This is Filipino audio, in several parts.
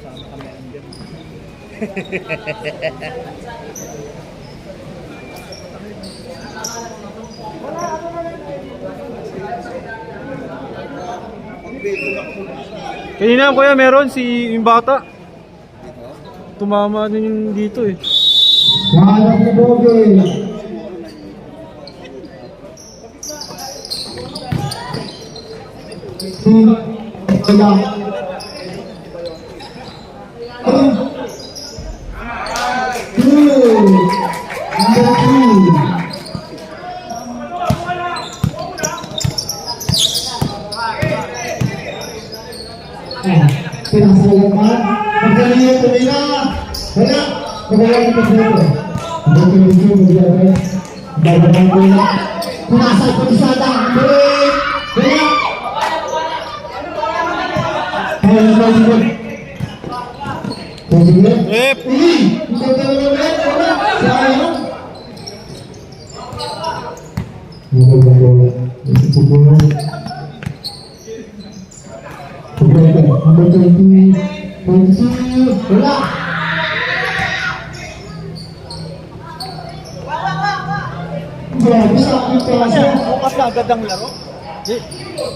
Sama kami andyan. Kanina kuya meron yung bata. Tumama din yung dito eh. Wala ni Bobby. Pinasalamat. Magaling yung tumina. Wala. Magaling yung tumina. Magaling yung tumina. Magaling yung tumina. Pinasal ko di sada. Break. Wala. Magaling. Rep! Number 20, wala. Grabe sa aking kaso. Bukas na agad ang laro.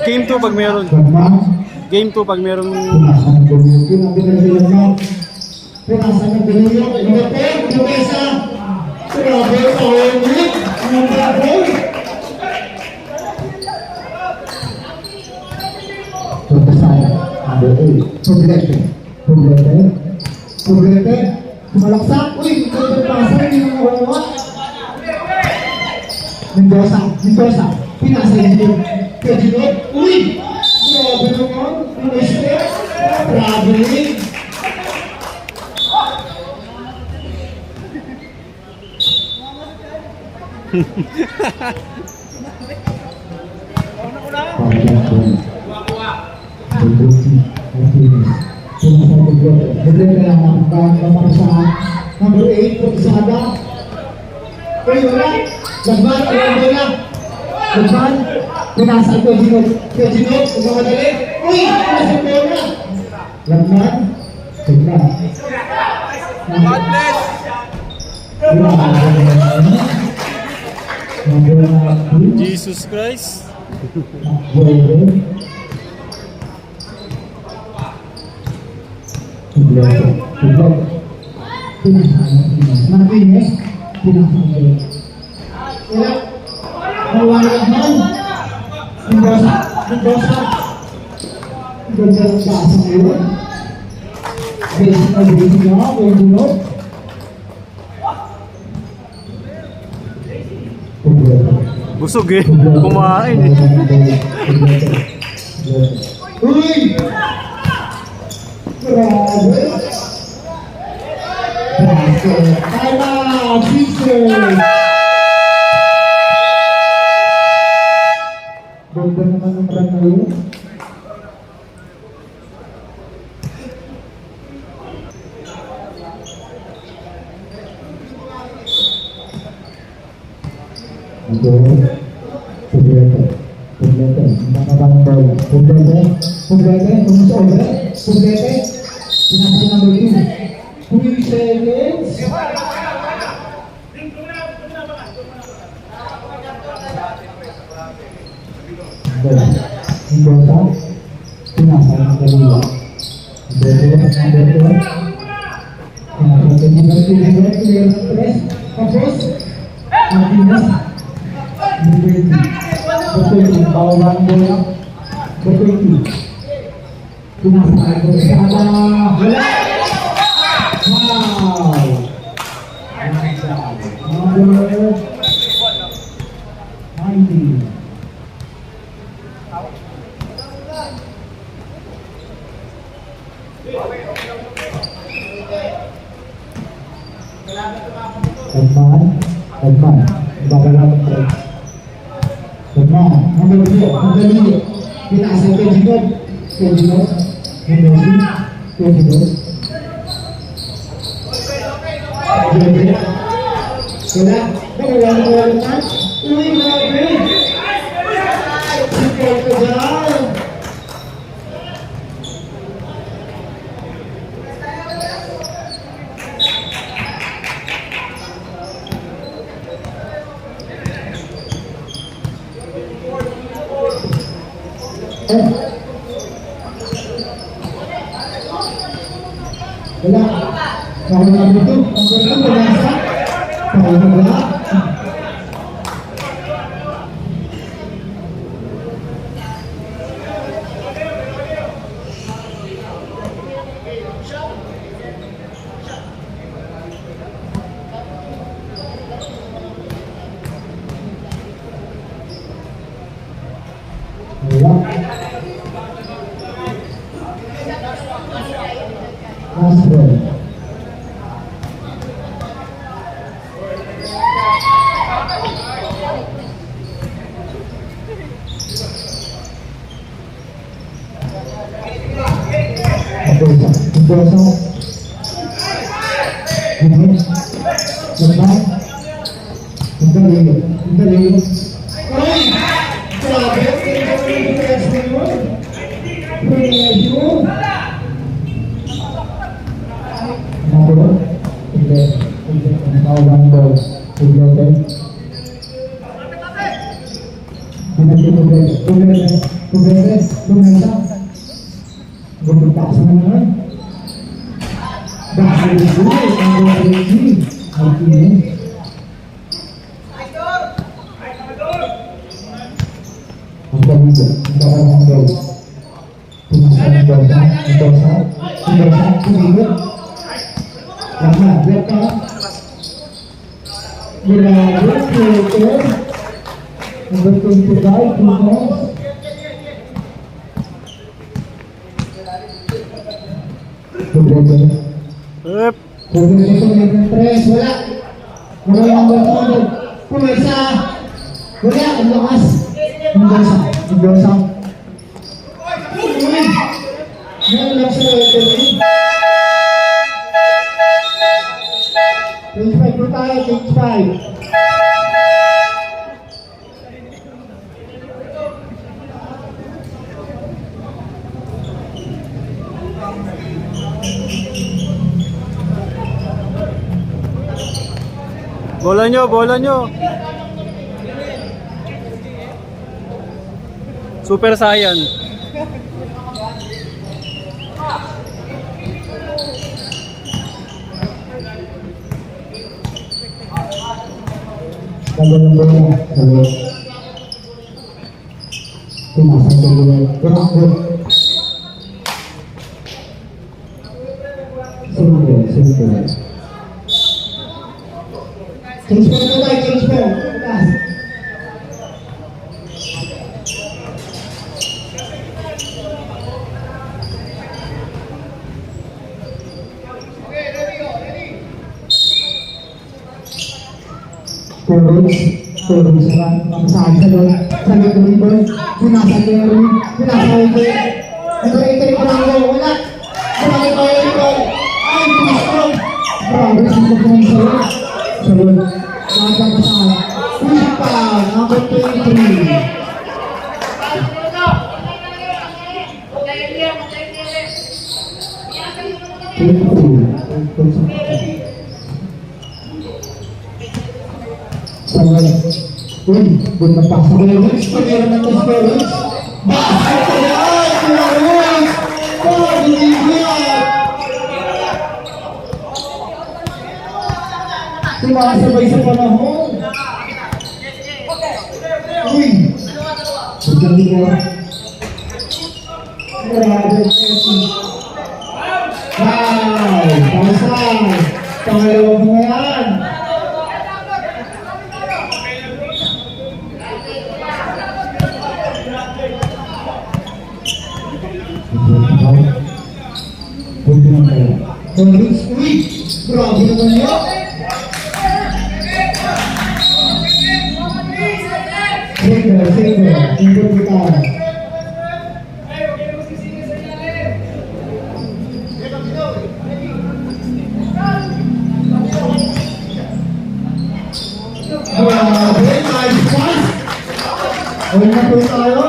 Game 2 pag meron. Game 2 pag meron. Pinasan ng bilyon. Lumesa. Grabe sa ulit. Ang grabe. Problete. Sumalaksak. Uy, ito pasa. Hindi mo makuha. Mendoza. Pinasa yung Kajinot. Uy! Grabe naman. Pinasya. Grabe. Number 8, Pagkisada. Uy, wala. Lagman, Lagman. Pinasa ko, Kajinot. Umamadali. Uy! Pinasa ko na. Lagman. Lagman. Madness! Jesus Christ! Martinez, wala. Mawalan man. Mendoza. Ganda ng basa ngayon. Basic na Kajinot. Busog eh. Kumain eh. Uy! Grabe! Time out! Pieces! Ganda naman ang run na yun. Problete, nakabandol. Problete, tumusolve. Problete, pinasa number 2. 3 seconds. Mendoza, pinasa number 2. Tapos, Martinez, betul, bawang bola, betul. Pinasa ke sana, wow. Number 90. Edman, bagaimana terus? Edman, nomor 2, pinasa Kajinot, Wala, bagaimana kan? Uy, grabe! Sikot ka dyan! Wala. Wala dito. Ang ganda wala sa. Wala. Last ball. Number 25, Pumas. Up. Wala. Wala yung number 2. Pumesa. Wala, ang lakas. Mendoza. Yan lang sa referee. 25 po tayo, 25. Bola nyo. Super Saiyan. Kalau tumasan dulu, berangkat. Simple. Change ball. Turun serang saan sa doon sa dribble pinasa ito wala marami pa ito ay pinasok grabe sa pagkakas sa doon nakakasal pipa number 23 Uy, buong pasa ko yung Rich, pag-iran ng Rich. Basket ko na ay, Rich! Oh, Bolivia! Sumasabay sa panahon. Uy! Pagkali ko. Grabe, Messi. Wow! Pasay! Pangalawang mga yan. Uy, grabe naman yun. Single kita. Grabe, nice pass. Huwag na po tayo.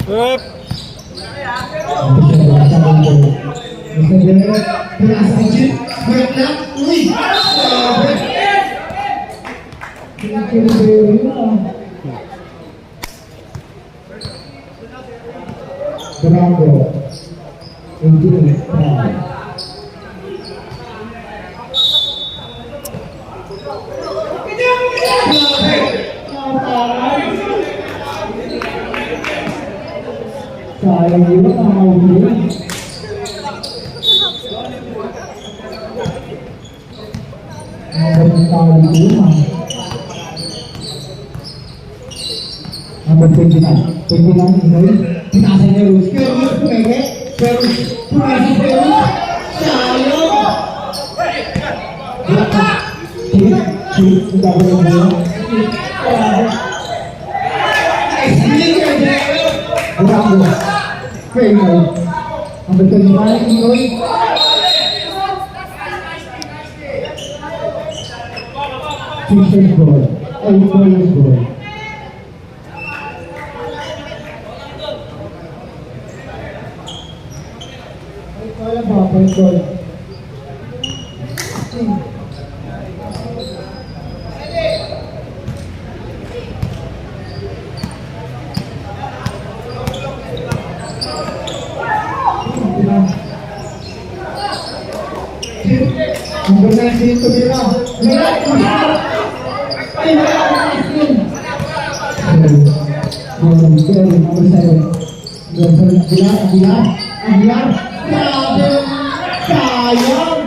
Up. Bravo. Indeed. Sayang juga mau bilang. Nomor di rumah. Nomor pimpinan ini pinasanya terus terus sudah boleh Bravo. Primo. Number 29, Inoy. Sixth goal. 8 goal. Kaya ba, point goal? Number 19 to Mira. Number 7. Aguilar. Sayang.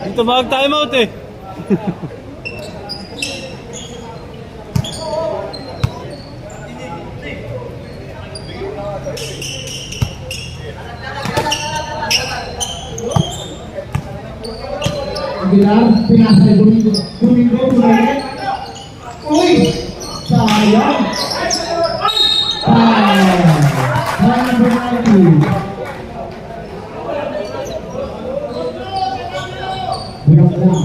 Dito mag-time out eh. Aguilar, pinasa Domingo balik. Uy, sayang. Sayang berarti. Benar-benar.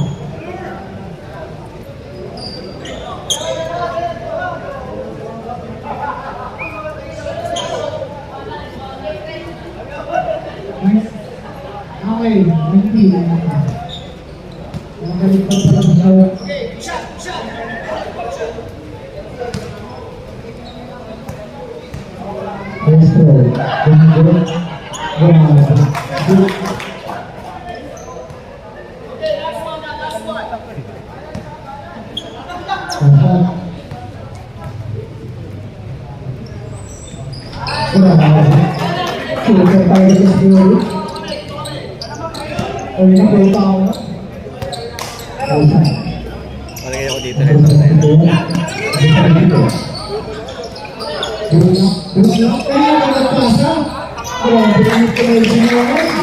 Nanti. Palagay ako dito rin.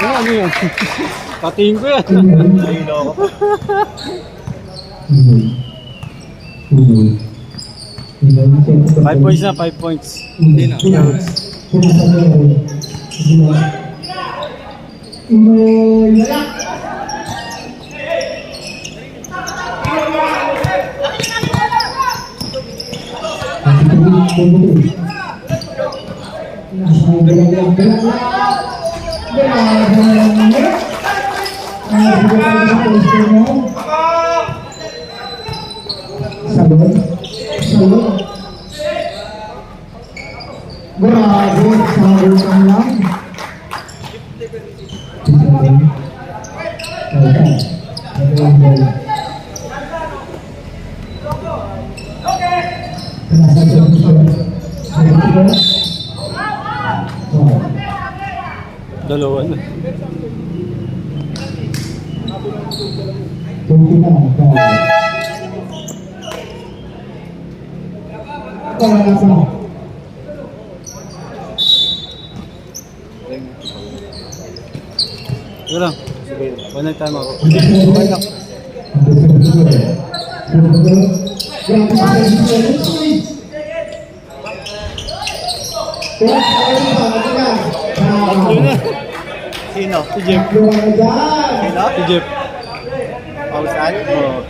Ano yun? Patingin ko yan. Nahilo ako. 5 points na, 5 points. Hindi na. Salud. Bravo, salud lang lang. Dalawa na. Sige lang. One time ako. Okay lang. Tatlo na. Sino? Si Jeff. Sino? Si Jeff. Pausan? Oo.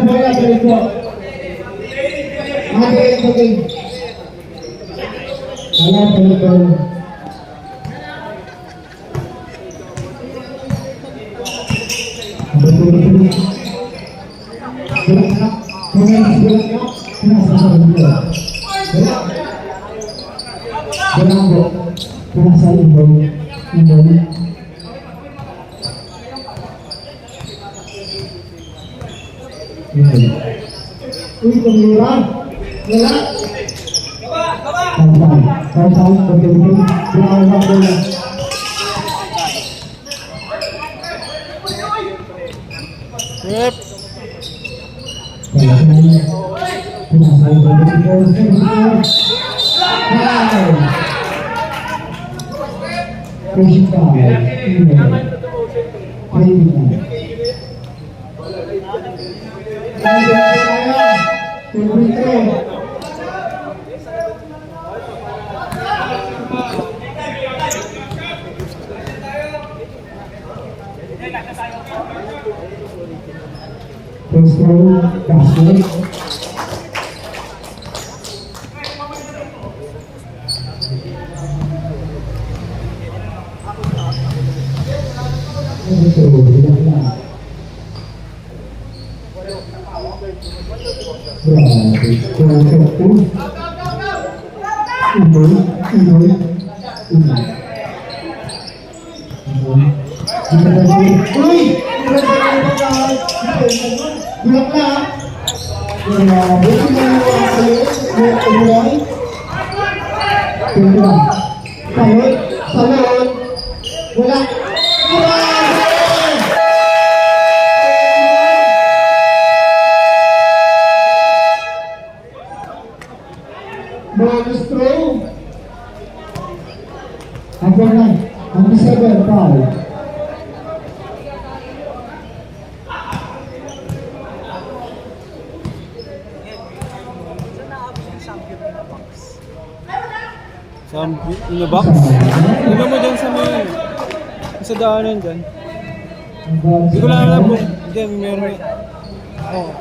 Bola ganito. Okay. Bola ganito. Uy, tumira. Wala. Kau betul-betul berawal bola. Yep. Bonus throw. Apa nak? Nanti saya berpal. In the box? Tignan mo dyan sa may... sa daanan dyan. Hindi ko lang alam kung dyan meron. Oh.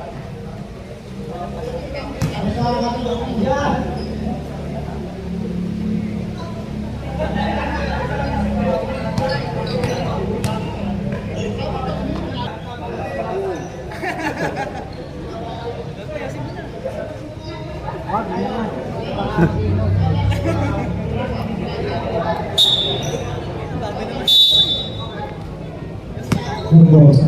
Mendoza.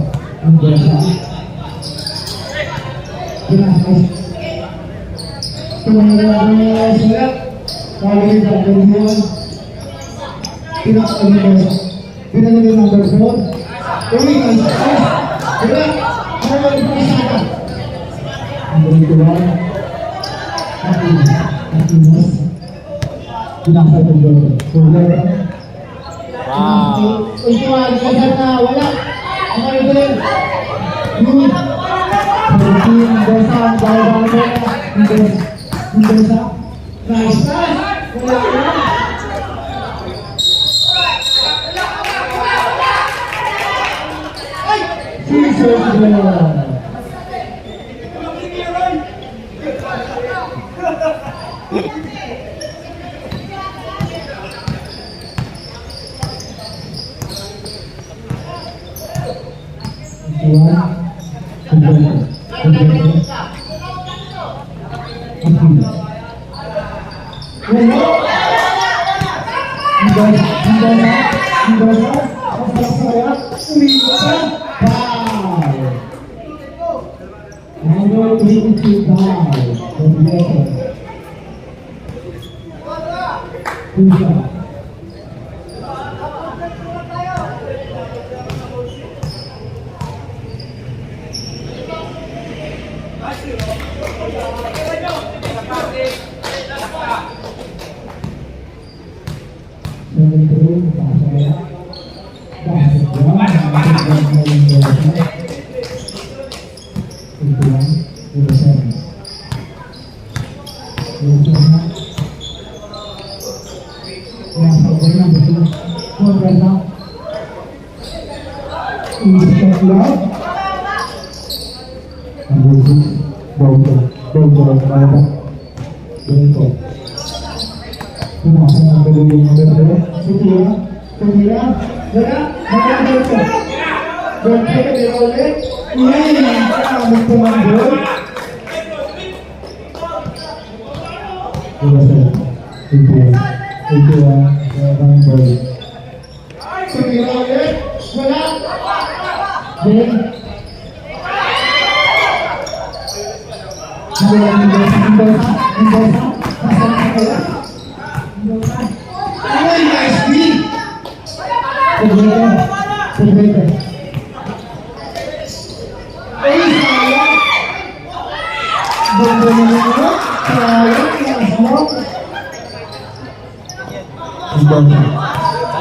Wow. Ito ay kasar na wala. Ang ano din? Mendoza ang bawang Mendoza. Nice. Wala na. Jesus.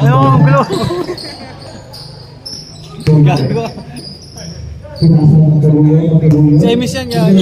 Ayun, gulo. Gago. Semis yan yan.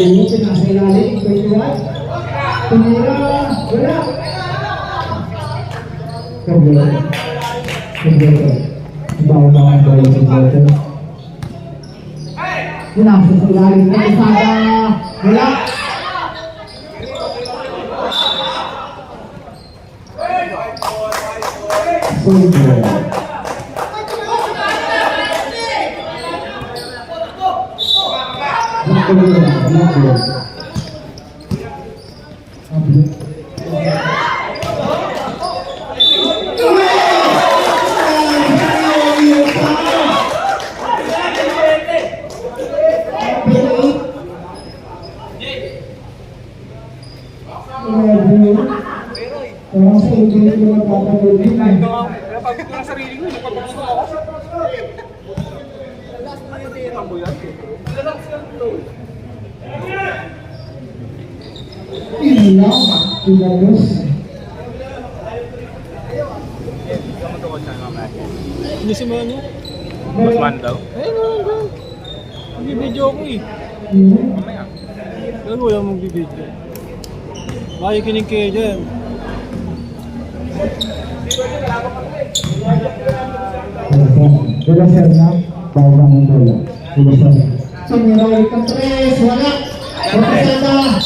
Hindi si Manu. Batman daw. Ayun, magbibideo ako eh. Mamaya. Pero wala magbibideo. Makikinig kayo dyan. Bola serna, bawang bola. Bola serna. Sumira ikan tres, wala. Kapasada.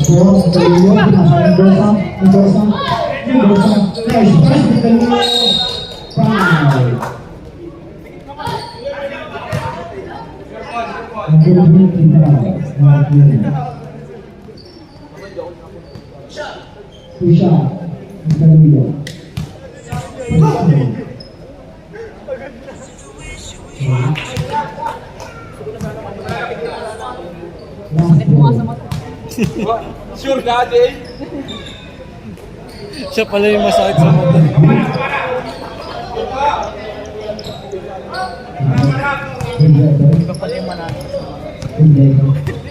Boss, Kalilio, pinasa Mendoza, Mendoza, Mendoza, nice, pass ni Kalilio, foul. Nag-ulit kita, nag-ulit. Pusha, Kalilio. Sure ka, Jay? Siya pala yung masakit sa mata.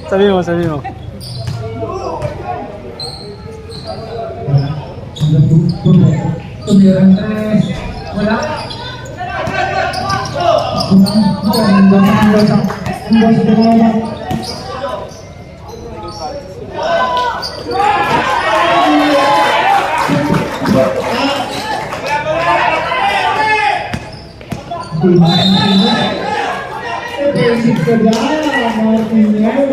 Sabi mo, sabi mo. Tumiran tres. Wala. Basic ka dyan, Martinez.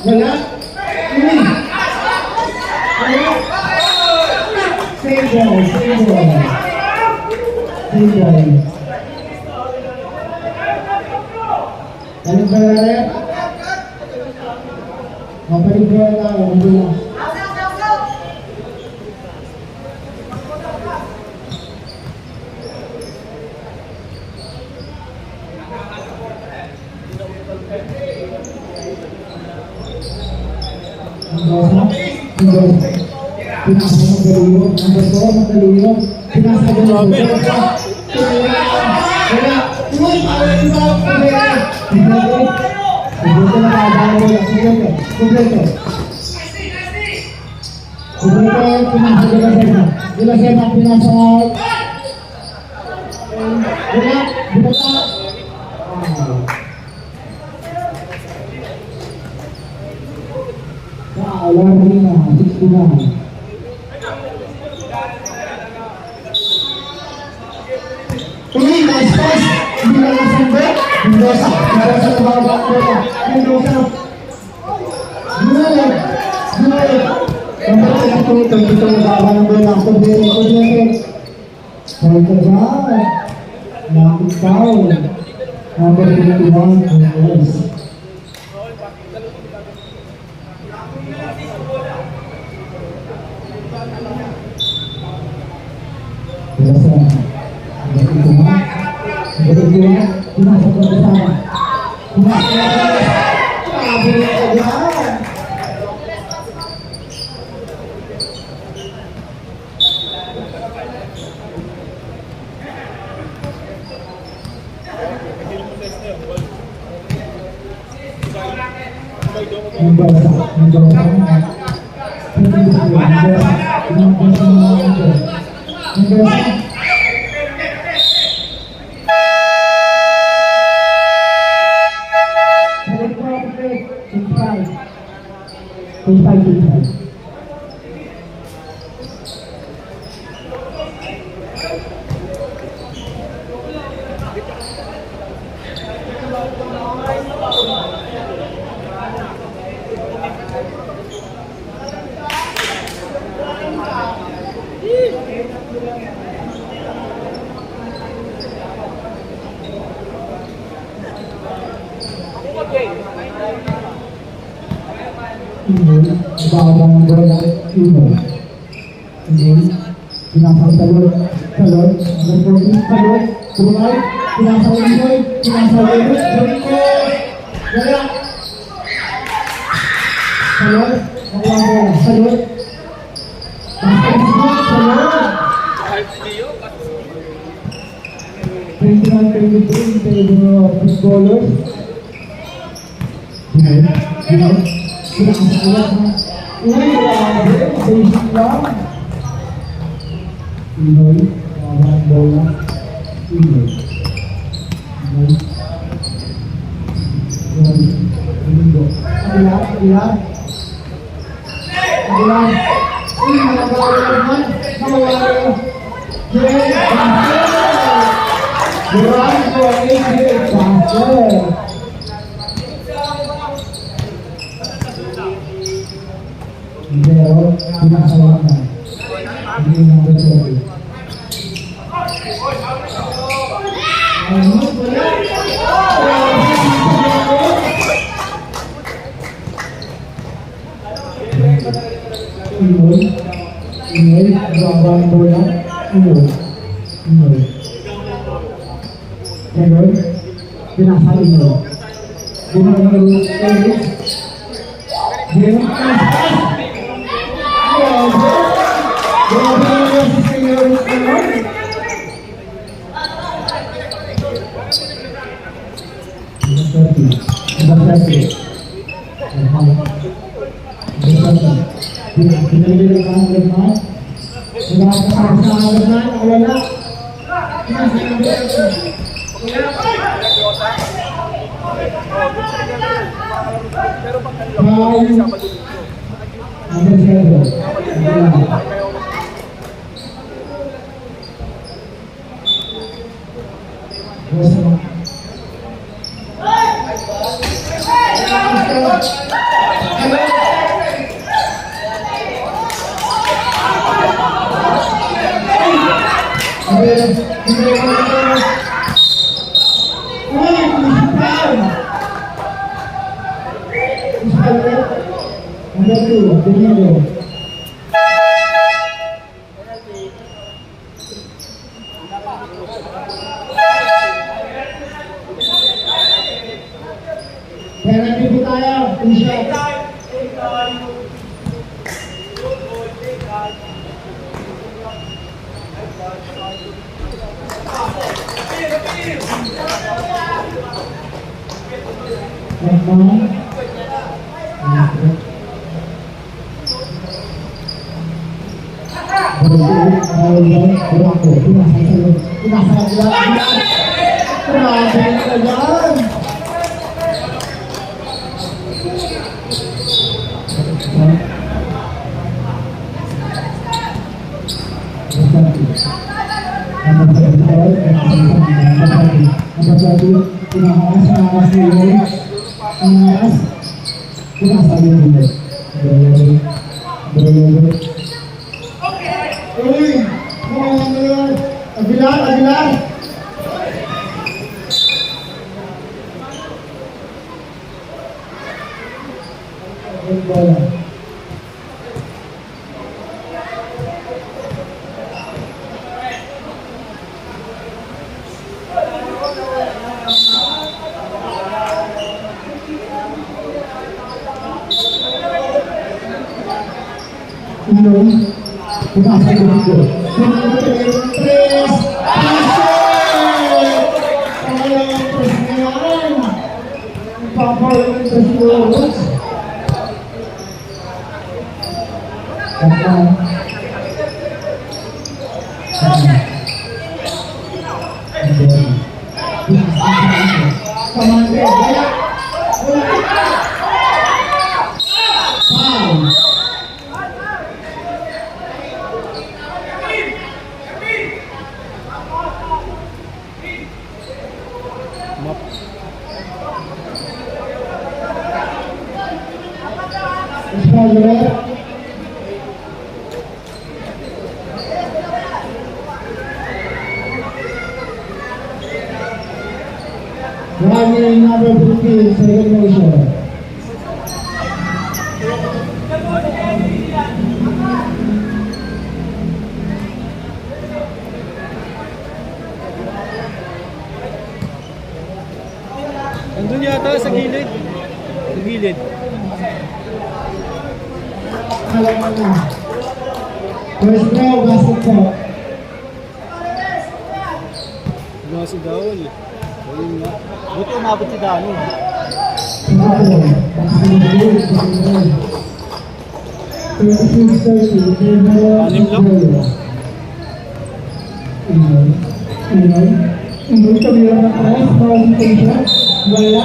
Wala. Save ball, save ball. Save ball. Balik ba yan? Balik ba yan? Pinasa ng Kalilio, ang Kalilio, pinasa ng Kalilio, kaya, uy, Kumpleto na kagano mo yan, kumpleto. Pinasa Dila Sena, pinasa. Wala, binata. Alarm na, 69. Tuloy, nice pass. Hindi na lang sanda. Mendoza. Mendoza na baba. Mendoza. Good. Good. Kamara na ito. Ito na baba ng bola. Kumpleto. Balik ka dyan. Nakit foul. Number 21. Yes. Bawang bola ini. Pinasang talon, berposisi talon, mulai pinasang ini, gerak. Talon, bawang bola, talon. Footballers. Basic lang. Pinoy, bawang bola, Pinoy. Aguilar. Aguilar. Uy, nagagawa naman. Nawala. Jay, Durant ko ang AJ Passer. Pero, pinasawa na. Hindi na ba ito? Inoy, babang bola, Inoy. Inoy, pinasa Inoy. Inoy, penalty po tayo, two-shot. Aguilar. Running number 15, second motion. Andun yata sa gilid. Sa gilid. Alaman na. First row, basket po. Wala si Daol. Ayun nga. Buti umabot si Dano. Anim lang. Hindi kami lang na wala.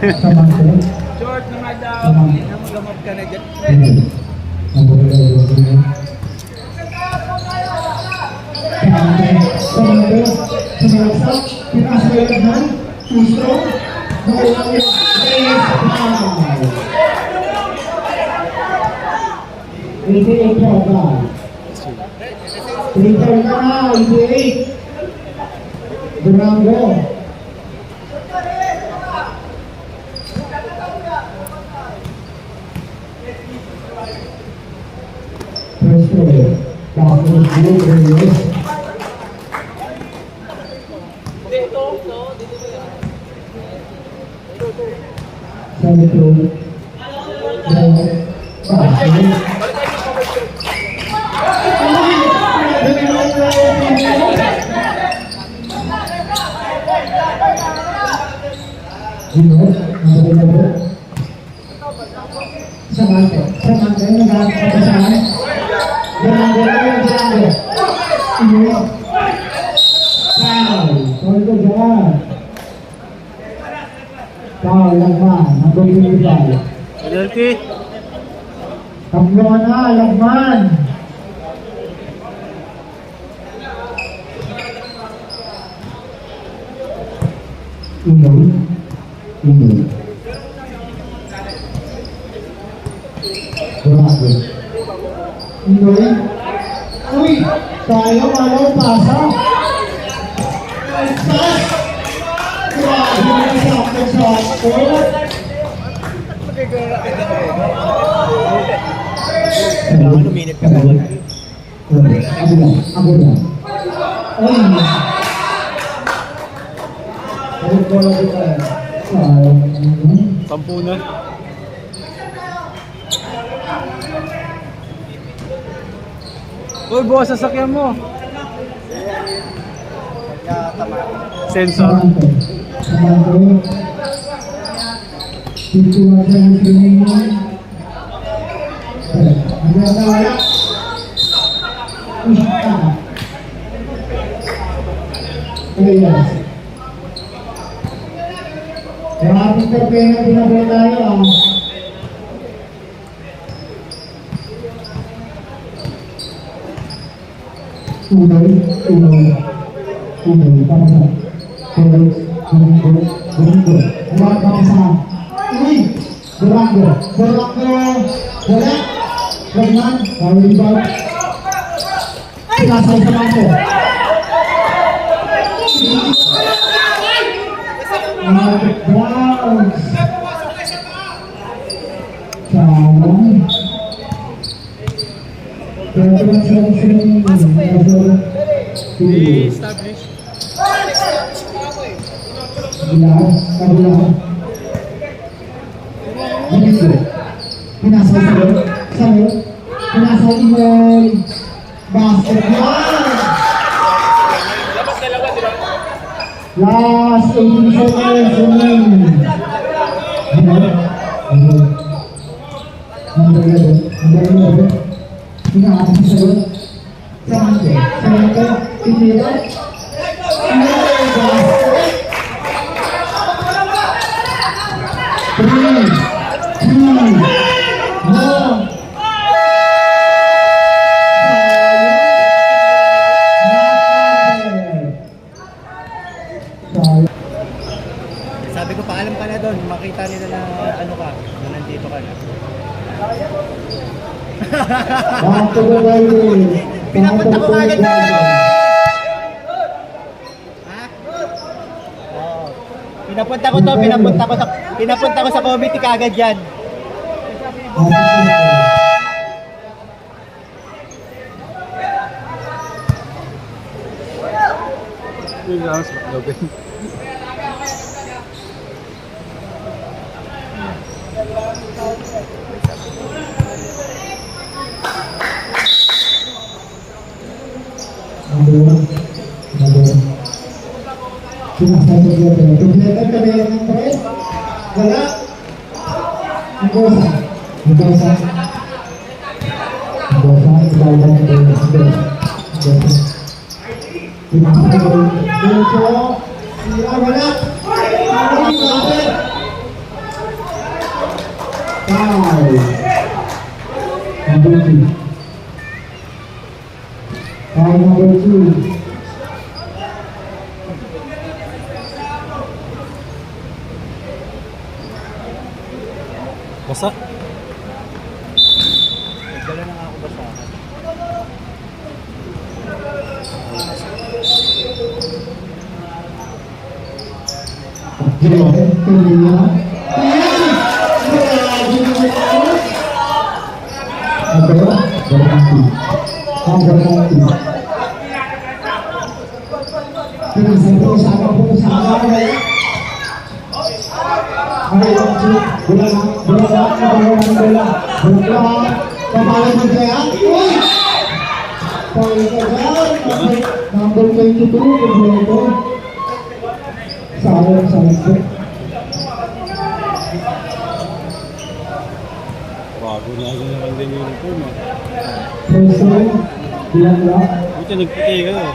Samante. Short na nga daw. Gamot ka na dyan. Ang buhay ay buhay. Samante. Sumalaksak. Pinasayaghan. Puso. Nakailangan. Ito yung program. Triple na na, 88. Durango. First play. Tapos blue Reyes. Second play. Samante, Samante, nagkakapasahan. Durango. Ino. Foul. Foul ko dyan. Foul lagman. Hanggang pinibay. Penalty. Tatlo na, lagman. Ino. Durango. Inoy. Uy! Tayo, malaw, pasa. Pass! Grabe na sakto. Ano minute ka ba? Ako na. Ay! Ay, bola kita. Sayang. Sampu na. Uy, boss, sasakyan mo. Sensor. Samante. Situasan di sini. Ada wala. Yes. Grabe ka pena binabola tayo. Unoy, para sa Felix, Domingo, buat para sa Uy, Durango, bola, Lagman, power rebound, pinasay sa Manto. Browns, sayang. I-establish. Last 18 seconds remaining. Pinakapit sa sagot. Samante, pitira. Three, two, one. Sabi ko, paalam ka na doon. Makita nila na ano ka, na nandito ka na. Pinapunta ko agad na! Ha? Oo. Pinapunta ko sa committee kagad yan. Sinasabi dia pero tumilakan kami ng press. Wala. Ibosa. Ibalan ng press. Sinasabi dito. Sira wala. Foul. Number 2. Foul number 2. Basa. Nagdala na nga ako basahan. Number 22, sayang. Bago na ako naman din yung uniform eh. Bilang lang. Buti nagputi ka eh.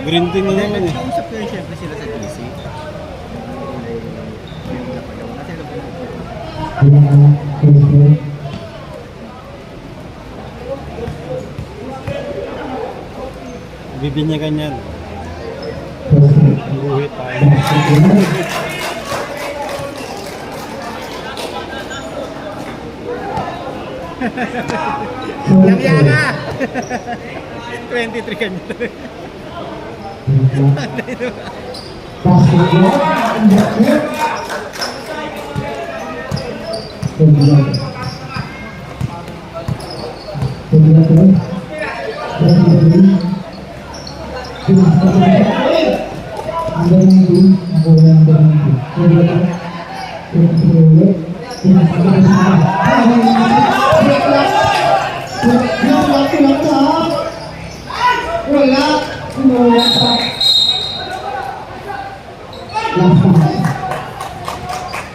Green din na naman eh. Nag-usap ko yun syempre sila sa GC. Yung napagawa kasi alam ko Bilang lang. Bibinyagan yan. Buhit tayo. Yang yana! 23 ka nito.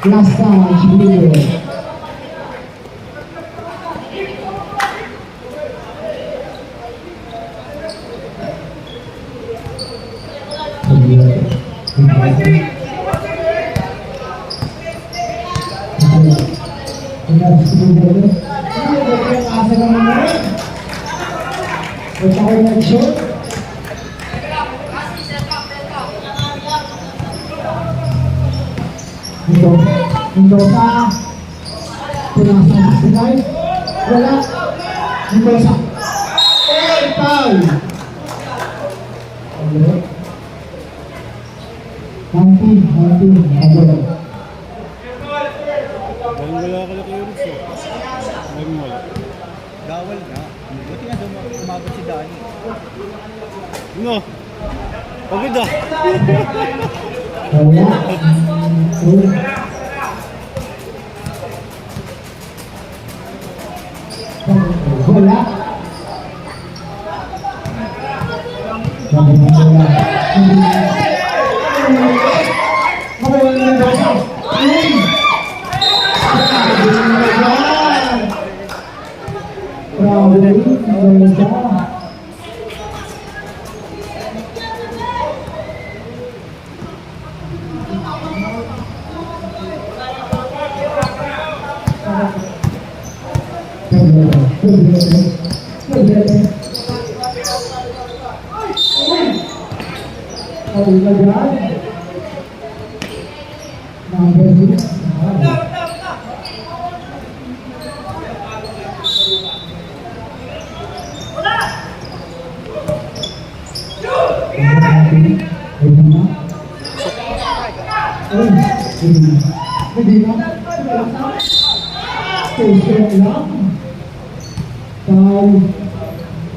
Last time, Mendoza pinasa sa sky wala Mendoza foul nanti ada Dahil wala ka na kayo rin siya. Dahil wala. Gawal na. Buti nga umabot si Dani. No. Pagod ah. wala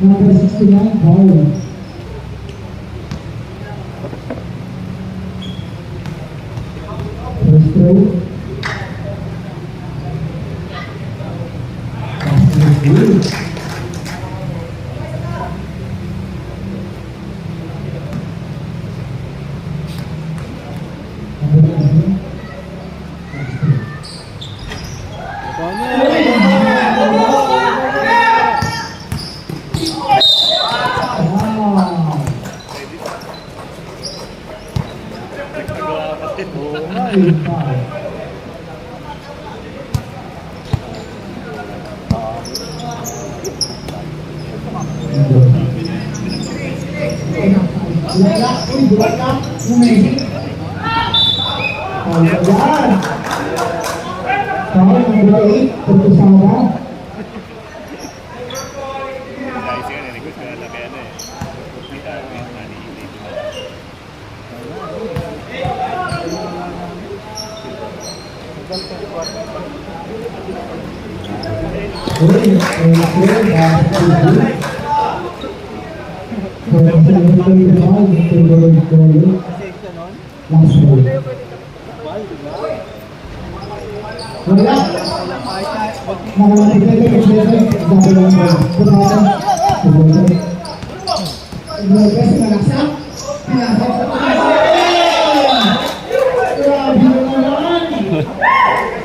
number 69 ball. First throw. Amazing. Ayan. Foul number 8, Portusada.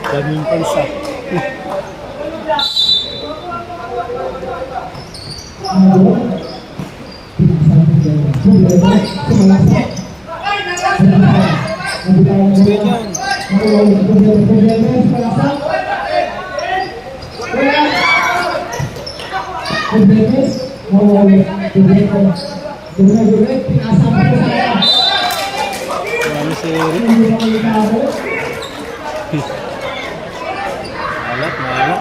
Daming pansa. Marami si Eric. Malat.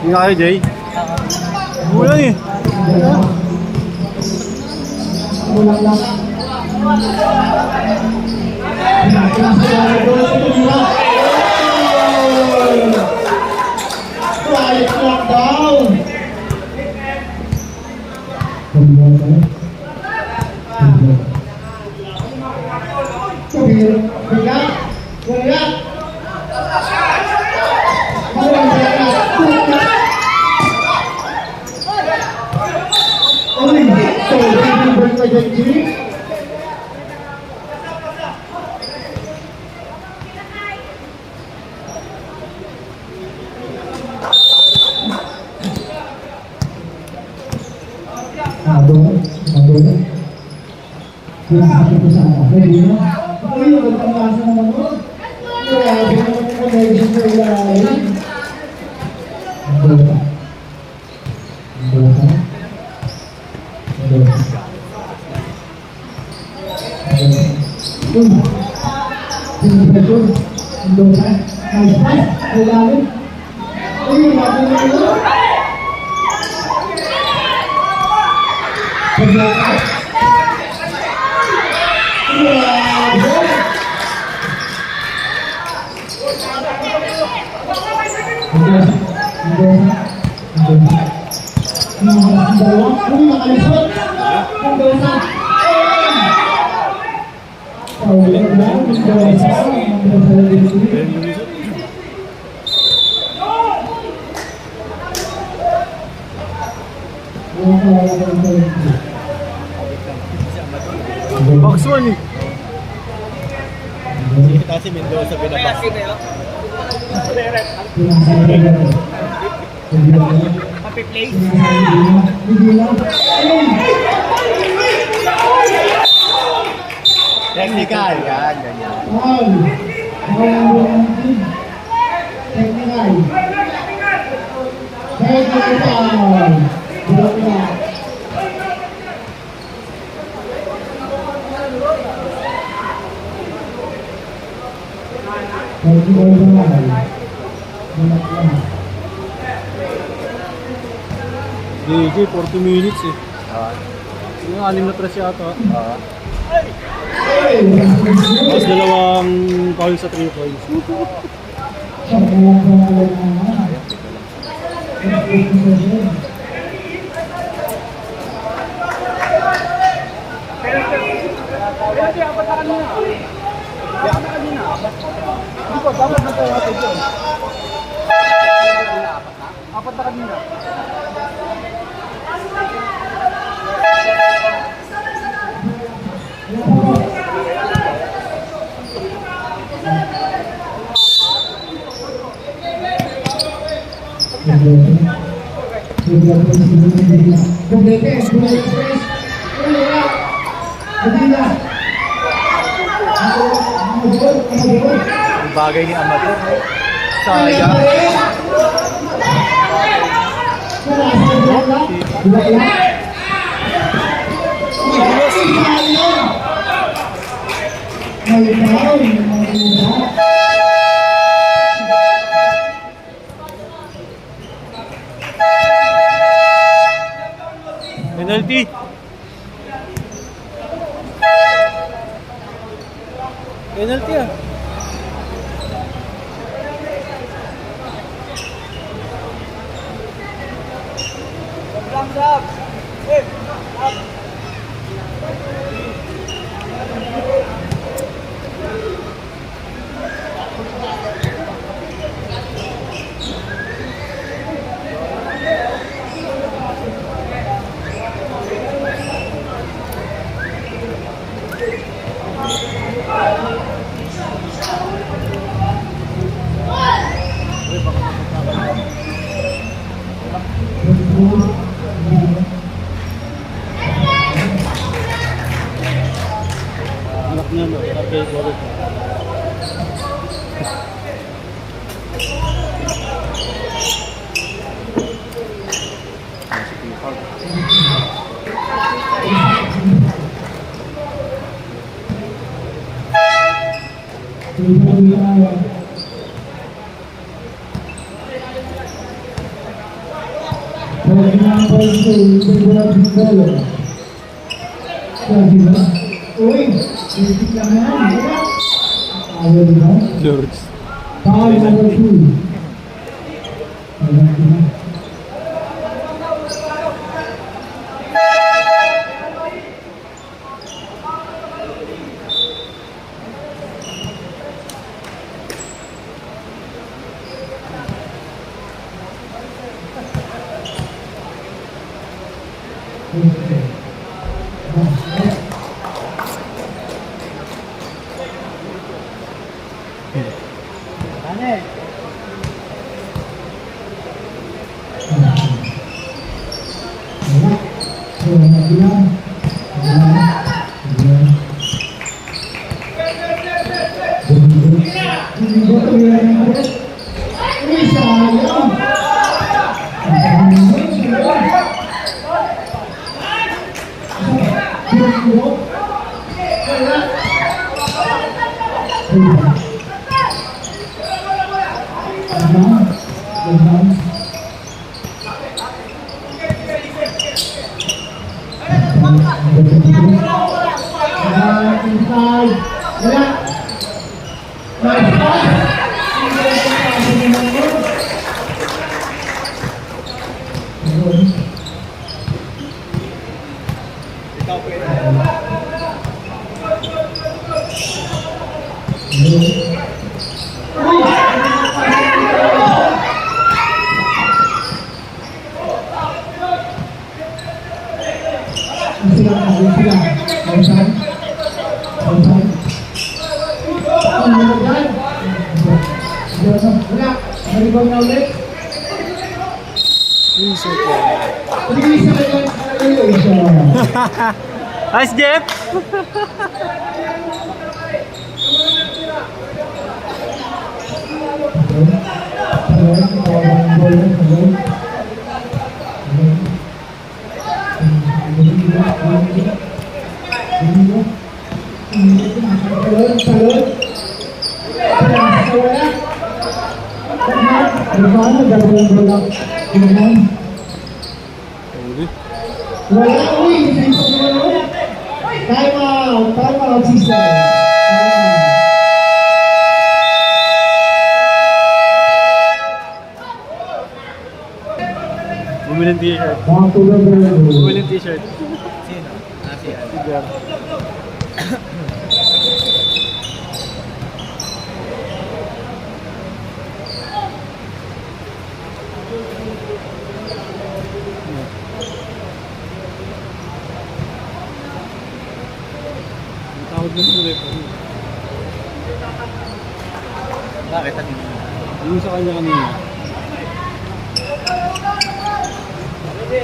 Hindi na kayo, Jay. Ulan eh. Quiet lockdown. Box 1 eh. Kita si Mendoza pinabak. Happy place. Technical. Yan, ganyan. DJ, 40 minutes eh. Yung 6 na press yata. Tapos dalawang foul sa 3 points. Apat na kanina. Kumplete, kumplete. Wala. Hindi na. Ang bagay ni Amador. Sayang. Penalty. Penalty ah. Anak niya no, okay, sorry. Lords. Foul number 2. Nice, Jeff! Time out, sister. Bumili ng t-shirt. Bumili ng t-shirt. Sino? Si Si Jeff. Tawag na ng referee. Bakit natin? Yung sa kanya kanina. Ano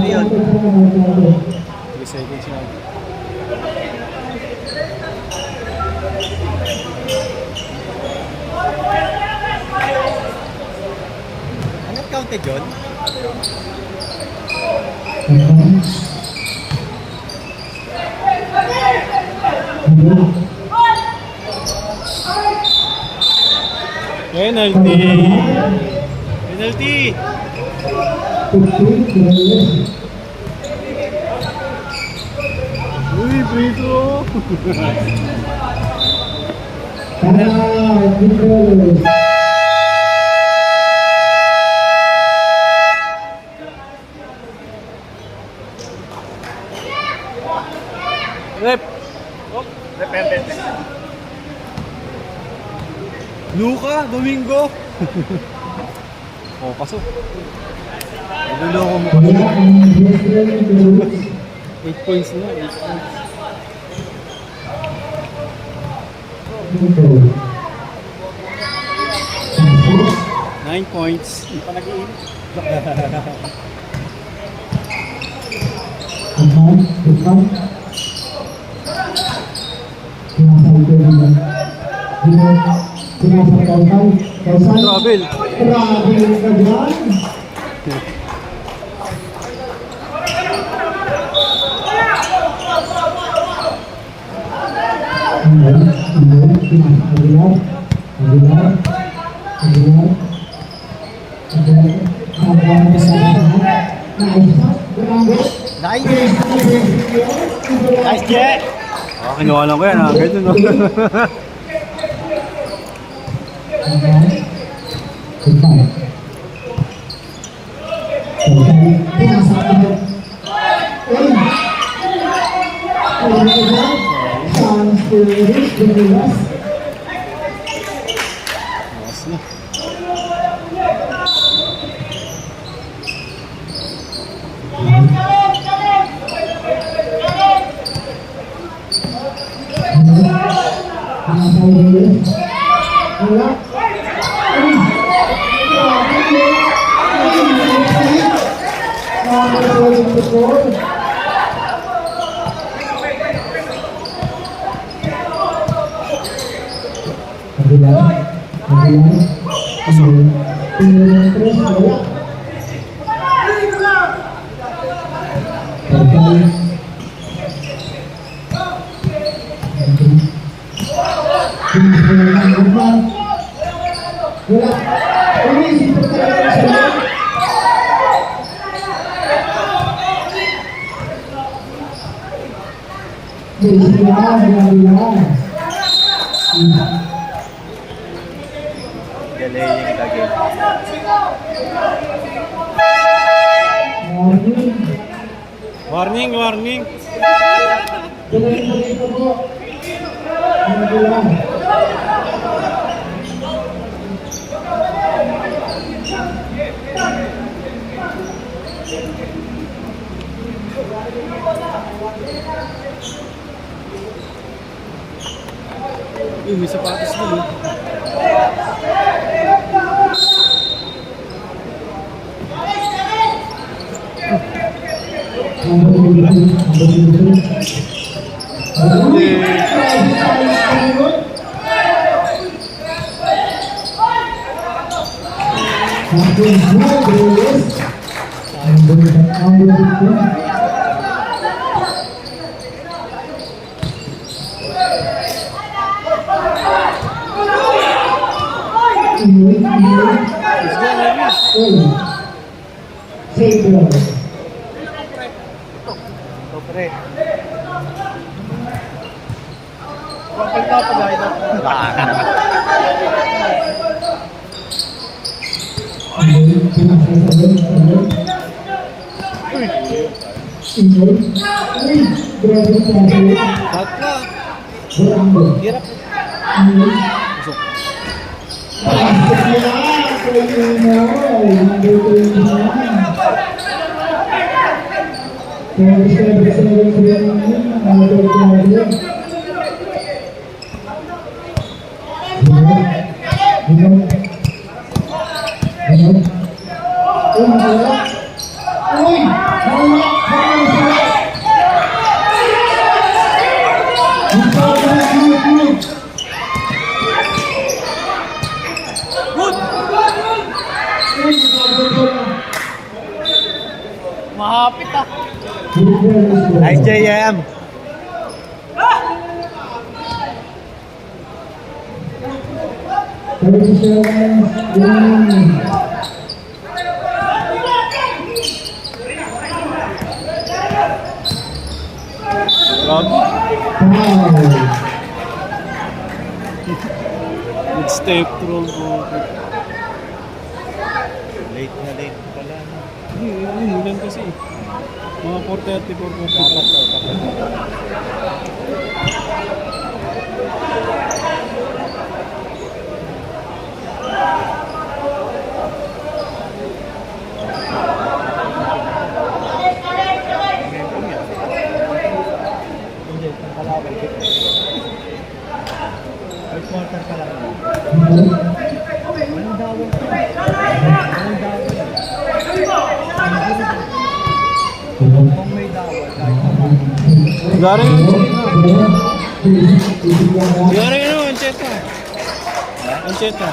yun? 3 seconds lang. Anong counted yun? Penalty! Penalty! Uy, free throw! Rep! Luka Domingo! Oh, pasok. Naluloko mo kasi. 8 points na, 8 points. Nine points. Hindi pa nag-iinit. Travel. Nice, Jack! Kinuha lang ko yan, ha? Ganun, no? Mas na. Delaying the game. Warning, warning. Yung may sapatos dun, Pre. Papalita pa dahil Tatla. Hirap. Mahapit ah. Nice JM. Good step through. Late na late pala. Hindi, ulan kasi. Mga 4:30, 4:45. Hindi, ang kalawal. Third quarter pa lang. Walang dawal. Walang dawal. Kung may dawal, kahit naman. Gari ano, Ancheta. Ancheta.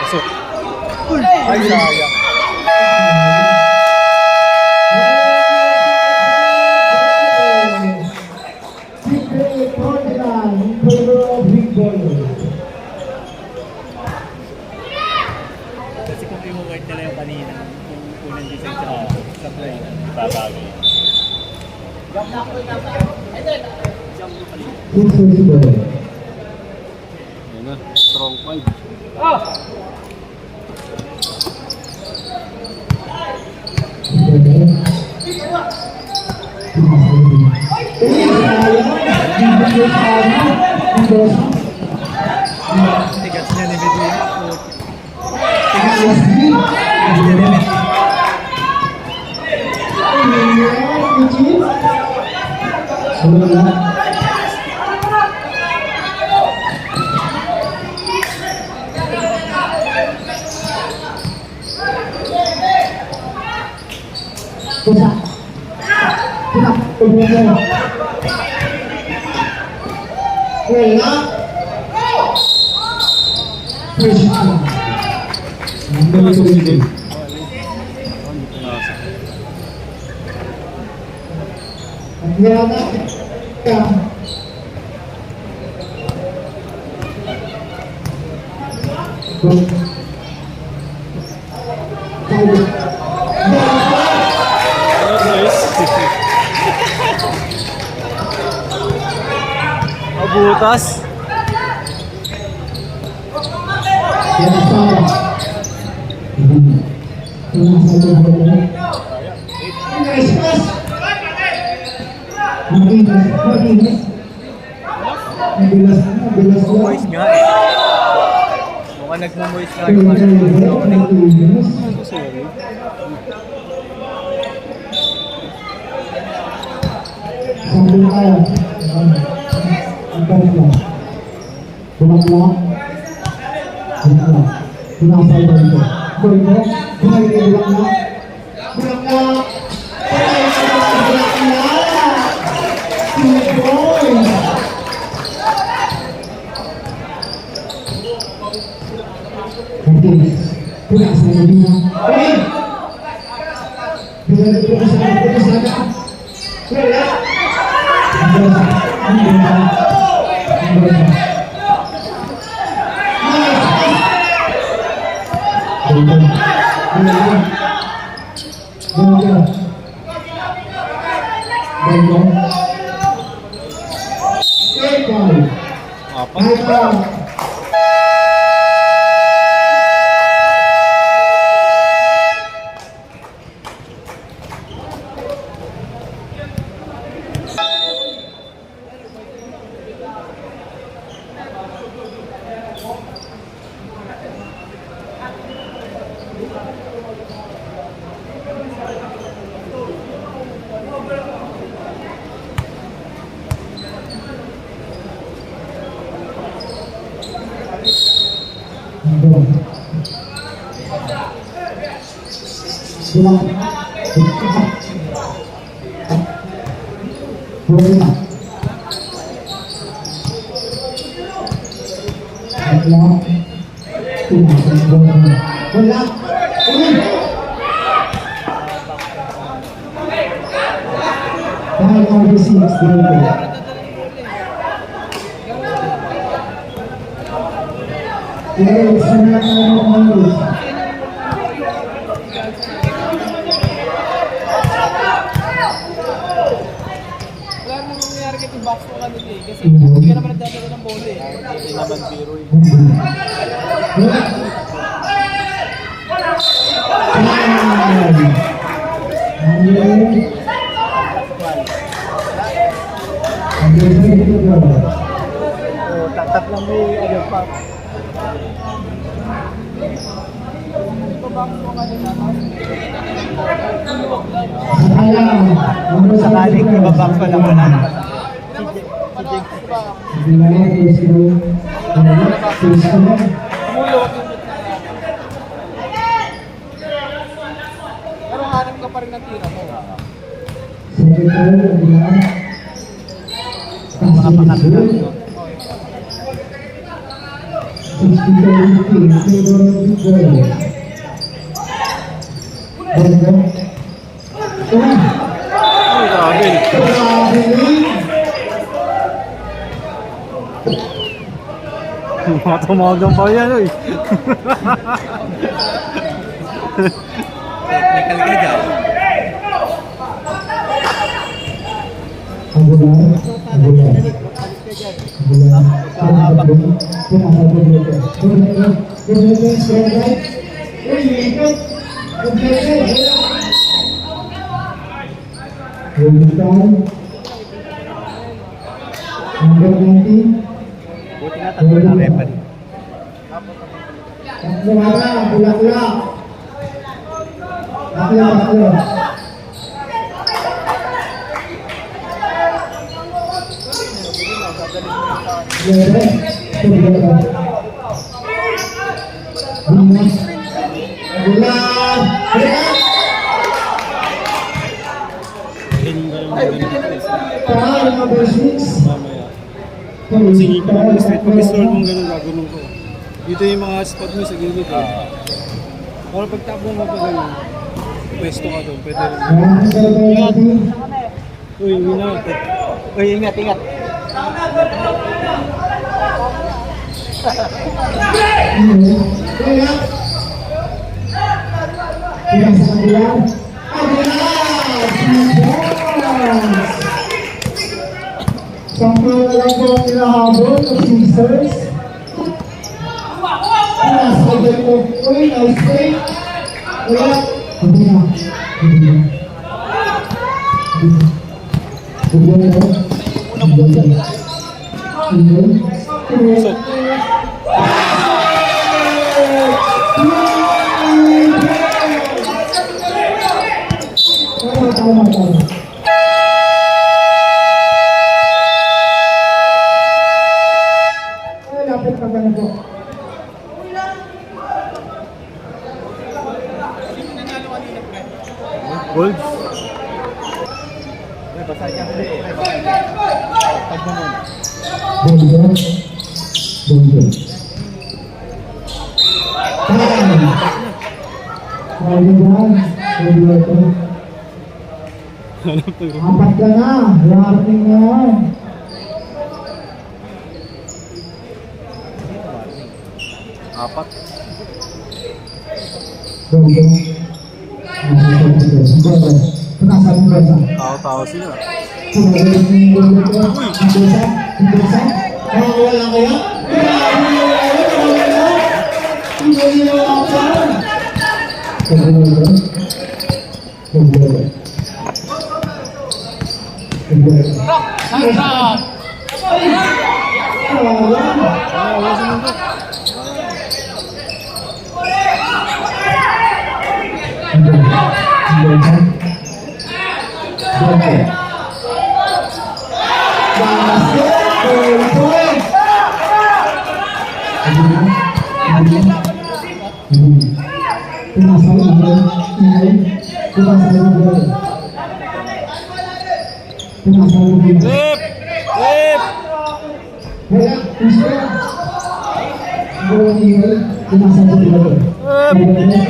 Pasok. Ay, sayang. Kasi kung i-work nila yung kanina, yung unang design sa play, babago. Ayan na, strong 5. Tigas niya ni Medina. Butas. Moist nga eh. Mukhang nagmo-moist nga yung ano. Wala namang nangyayari kay box mo kanina eh. Kasi hindi ka naman nagdadala ng bola eh. Hindi naman biro eh. So, tatlong may ano pa. Sakaling ibabak pa naman ang Pero hanap ka pa rin ng tira mo. mga pangatlo. Ay, grabe. Matumagang pa yan, oy. Technical ka dyan. Buti nga tatlo na referee. Sige ka naman straight. Pag-stall mong gano'n, gagawin ko. Dito yung mga spot mo sa gilid eh. Para pag tap mo pa gano'n, pwesto ka doon, pwede rin. Ingat! Uy, ingat. Uy, ingat, ingat. Sampai lagi hinahabol ng Caesars. Nasa agad mo. Uy, nice play. Wala. Hindi na. Hindi na. Hindi na. Hindi na. Tama. Lapit ka ba na po? Gold? May basa dyan. Pag mo muna. Bondo. Apat ka na. Warning na yan. Apat. Bondo. Penasaran mo ba? Tao-tao sila. Pinasal Ingol. Pinasal Ingol. Pinasal Ingol. Rep! Rep! Wala, gusto. Ingol Ingol. Pinasal Ingol. Ingol. Ingol.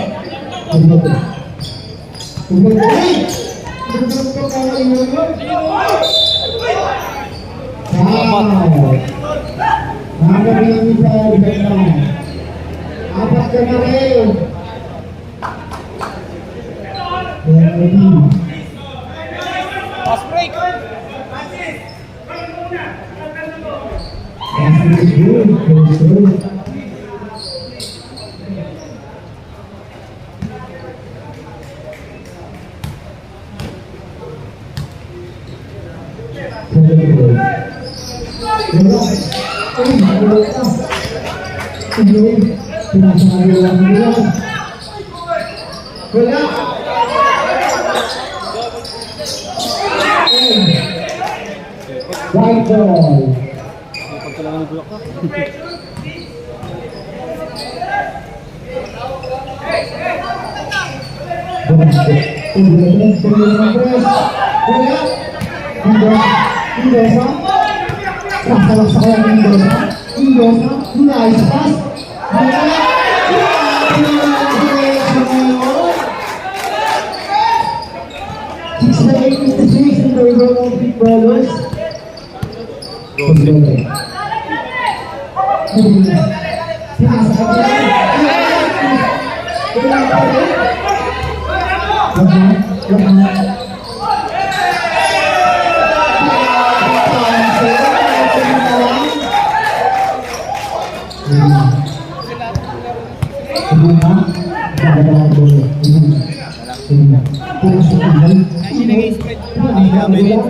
Fast break. White ball. Kapag kailangan ng bulak ka.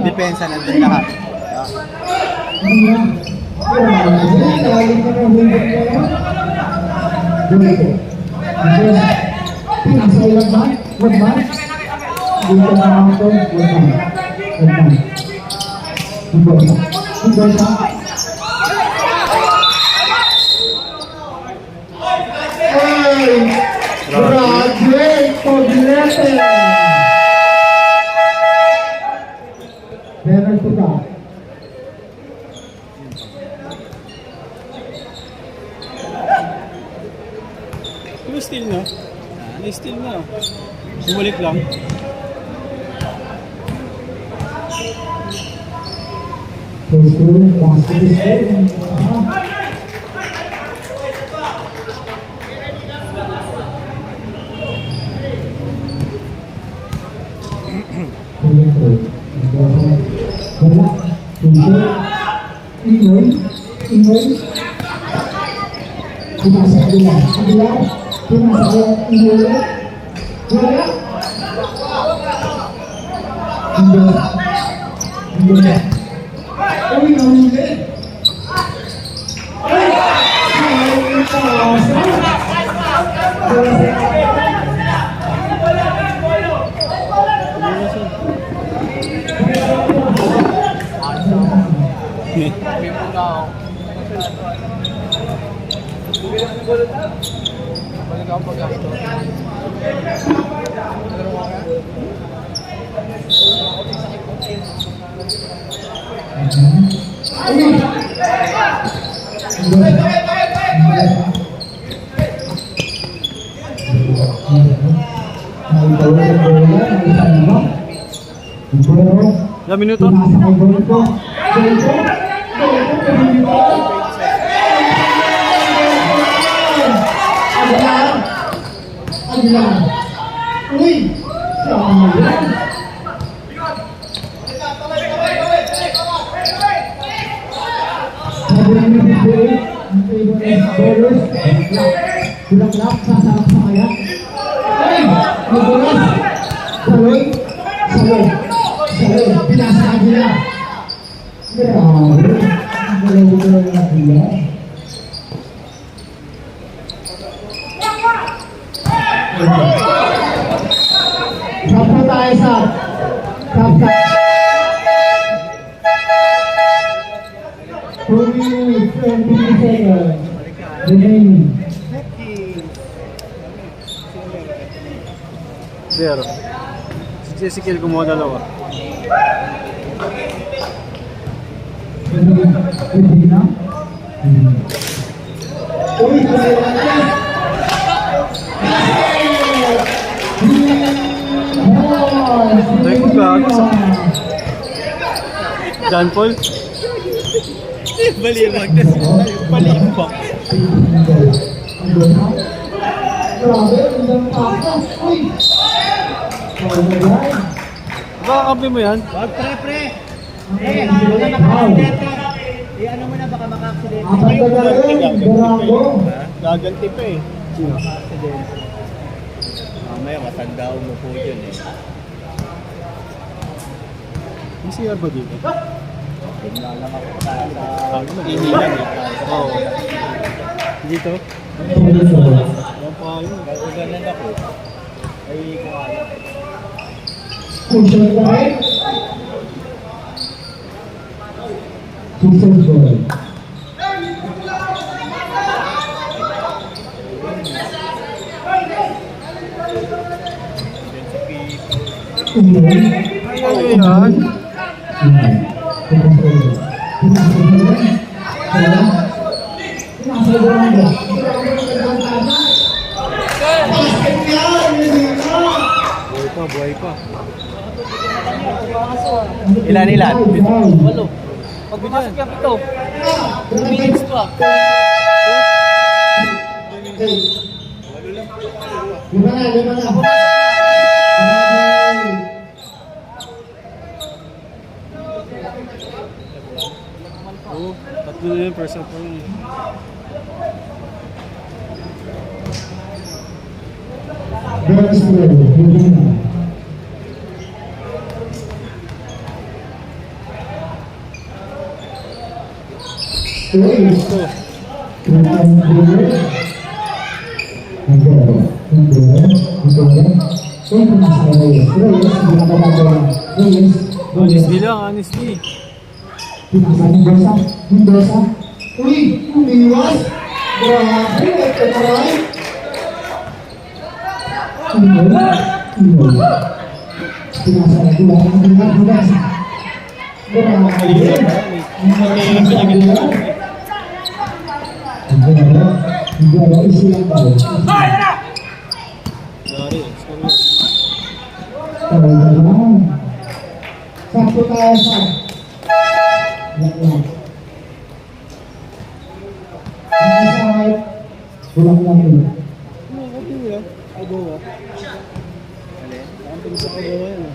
Depensa nandun lahat. Ano steal na? Na-steal na. Bumalik lang. May muna ako. Balik ako pag-gasto. Ilang minuto? Bulak-lak, sasalak sa kaya. Ay! Mabulas! Saloy! Saloy! Saloy! Pinasa ka nila! Grabe! Dalawa-dalawa na nila. Sab po tayo, sab! Sab! 2 minutes, 20 seconds. Remaining. Leader. Si Jessica kumuha dalawa. Ay, kung gago sa... John Paul? Baliwag na siya. Baliwag. Baka mo yan? Wag pre. Eh, wala naka-aksidente. Eh, ano mo na baka maka-aksidente. Gaganti pa eh. Sino? Aksidente. Mamaya matanda mo po yun eh. May CR ba dito? Tingnan lang ako sa inilan eh. Oo. Dito? Yan pa yun. Gaganan ako. Ay, kung ayaw. Push-up right. Push-up goal. Ay, ano yan? Buhay pa. Ilan? Walo. Pagpasok yung pito. 2 minutes pa. Lima na. Oo, tatlo na yun, first half pa yun. Girls play. Lima. Ito. Honestly lang, honestly. Uy, umiwas. Grabe, ito na rin. Sorry, sorry. Sakto tayo sa Bulang lang yun. Okay mo yan. Agawa. Ang sa agawa yan.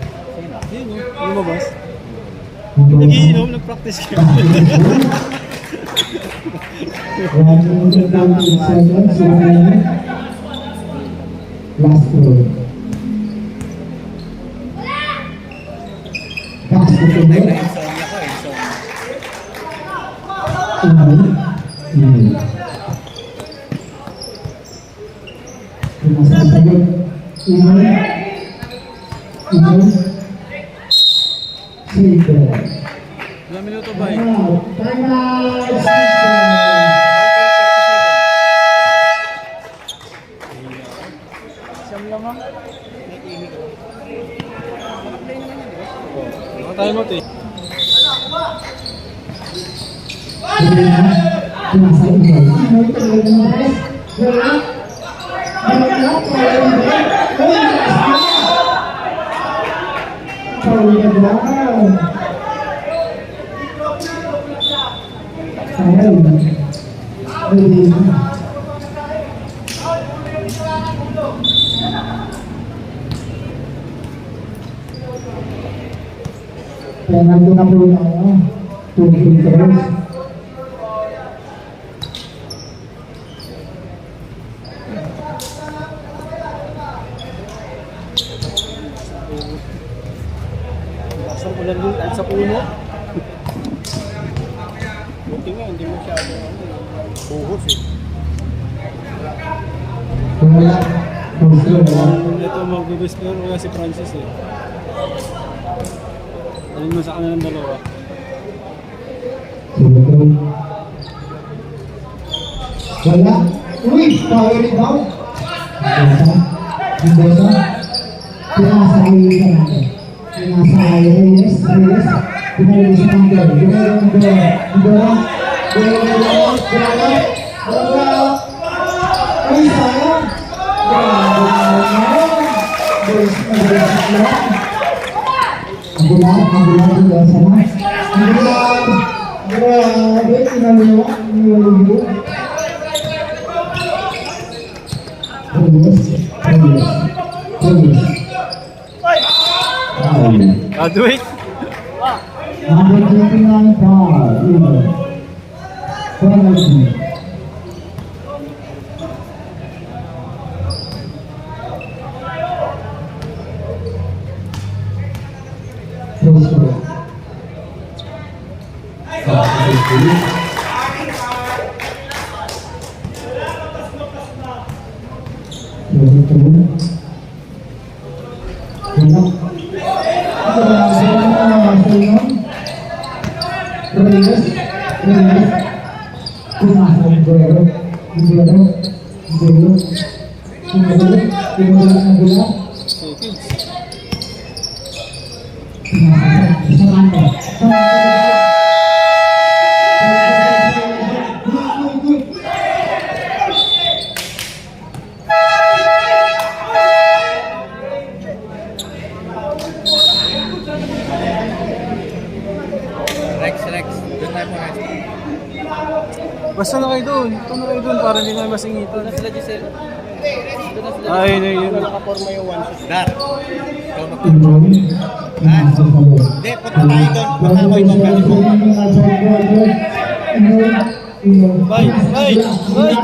Yun o, lumabas. Nag-iinom, nag-practice ka. Last row. Pass the finger. Insomnia ko, insomnia. Ilang minuto ba eh? Siyam lang ha. Nakatayo mo ito eh. Kaya nandun na po yung 2 free throws. Sa ulan yun, at sa puno. Buti nga, hindi masyado buhos eh. Wala. Ito mag-best player kaya si Francis eh. Alin mo sa kanilang dalawa. Wala. Uy! Power rebound. Mendoza. Pinasay Fernando. Pinasay Reyes. Pinasay Fernando. Ay, sayang. Ambulan juga sama. Grabe, tinaliwa. Graduate. Number 29 foul. Penalty. Basta na kayo doon. Ito na kayo doon para hindi na masingitan. Doon na sila, Giselle. Doon na sila. Ay, na yun. Nakaporma yung one shot. Dar. Ikaw mag- Hindi, Hindi, punta tayo doon. Baka ako ikaw pwede mo. Bye, bye, bye.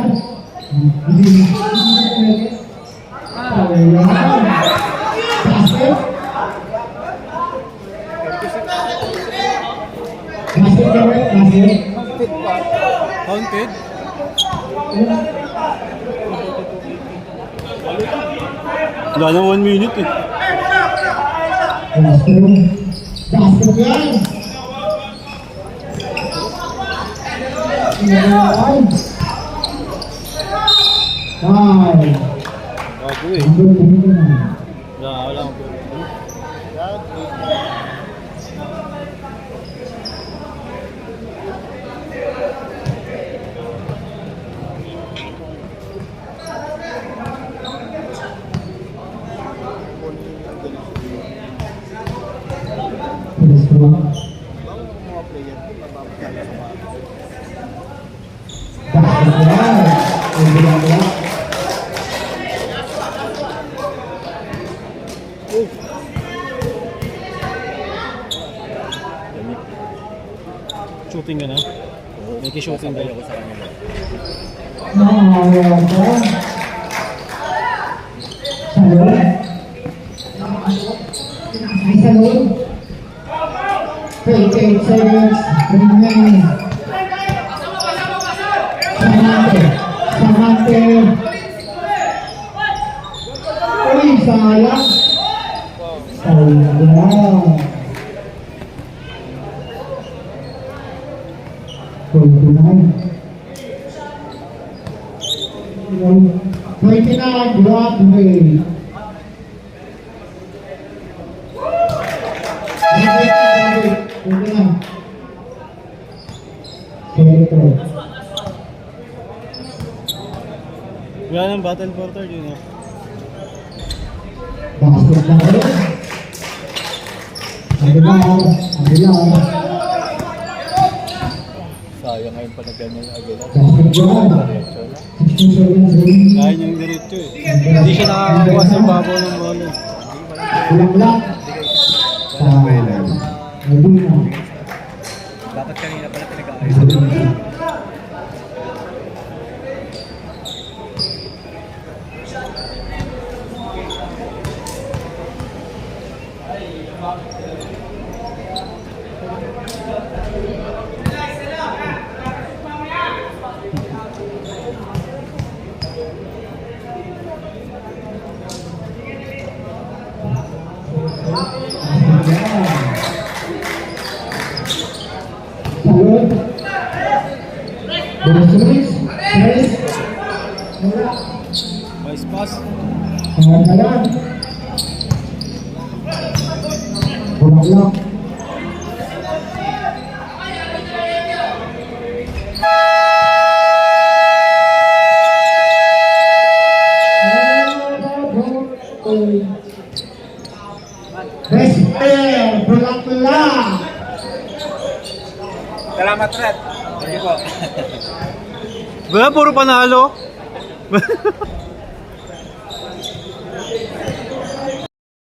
Counted? Wala na 1 minute eh. Bago eh. Wala akong pwede. Shooting ka na? May shooting ka ako sa kanila. Broadway. Wala nang battle for third yun eh. Basket na rin. Sayang ngayon pa na ganyan yung Aguilar. Kaya niya yung diretso eh. Hindi siya nakakakuha sa babaw ng bola. Bulak-bulak. Dapat kanina pala pinag-aayos. Vice pass. Bulaklak. Best player, Bulaklak. Salamat, Red. Thank you po. Wala, puro panalo.